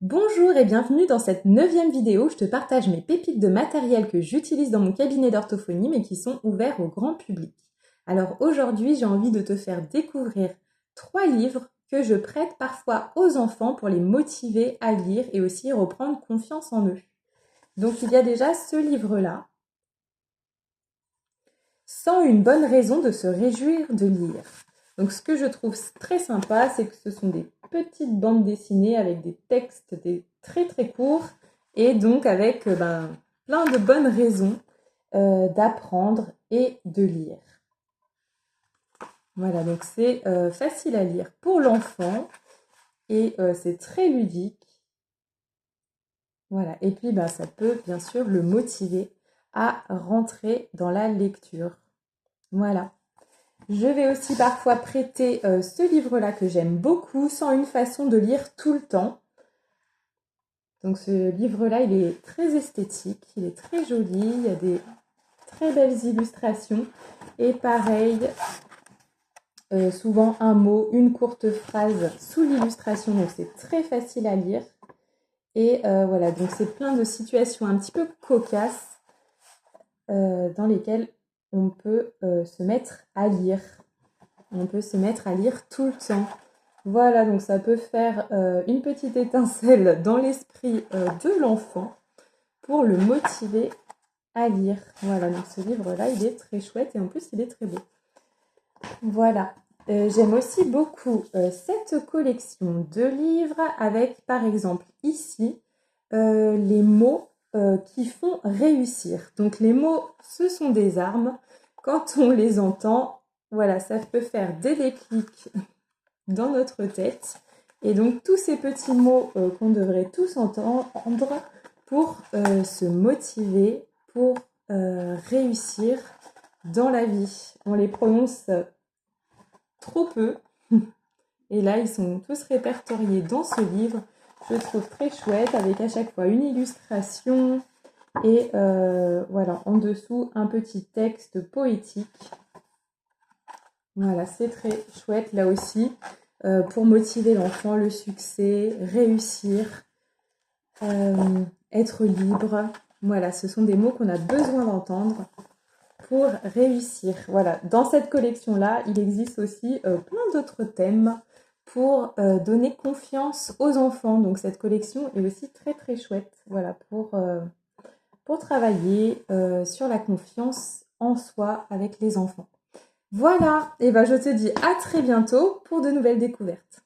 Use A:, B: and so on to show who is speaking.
A: Bonjour et bienvenue dans cette 9e vidéo. Je te partage mes pépites de matériel que j'utilise dans mon cabinet d'orthophonie mais qui sont ouverts au grand public. Alors aujourd'hui, j'ai envie de te faire découvrir 3 livres que je prête parfois aux enfants pour les motiver à lire et aussi reprendre confiance en eux. Donc il y a déjà ce livre-là, Sans une bonne raison de se réjouir de lire. Donc ce que je trouve très sympa, c'est que ce sont des petites bandes dessinées avec des textes très courts et donc avec plein de bonnes raisons d'apprendre et de lire. Voilà, donc c'est facile à lire pour l'enfant et c'est très ludique. Voilà, et puis ça peut bien sûr le motiver à rentrer dans la lecture. Voilà. Je vais aussi parfois prêter ce livre-là que j'aime beaucoup, Sans une façon de lire tout le temps. Donc ce livre-là, il est très esthétique, il est très joli, il y a des très belles illustrations. Et pareil, souvent un mot, une courte phrase sous l'illustration, donc c'est très facile à lire. Et voilà, donc c'est plein de situations un petit peu cocasses dans lesquelles on peut se mettre à lire. On peut se mettre à lire tout le temps. Voilà, donc ça peut faire une petite étincelle dans l'esprit de l'enfant pour le motiver à lire. Voilà, donc ce livre-là, il est très chouette et en plus, il est très beau. Voilà. J'aime aussi beaucoup cette collection de livres avec, par exemple, ici, les mots qui font réussir. Donc les mots, ce sont des armes. Quand on les entend, voilà, ça peut faire des déclics dans notre tête. Et donc tous ces petits mots qu'on devrait tous entendre pour se motiver, pour réussir dans la vie. On les prononce trop peu. Et là, ils sont tous répertoriés dans ce livre. Je le trouve très chouette, avec à chaque fois une illustration et voilà, en dessous, un petit texte poétique. Voilà, c'est très chouette là aussi, pour motiver l'enfant, le succès, réussir, être libre. Voilà, ce sont des mots qu'on a besoin d'entendre pour réussir. Voilà, dans cette collection-là, il existe aussi plein d'autres thèmes pour donner confiance aux enfants. Donc cette collection est aussi très chouette, voilà, pour travailler sur la confiance en soi avec les enfants. Voilà, et je te dis à très bientôt pour de nouvelles découvertes.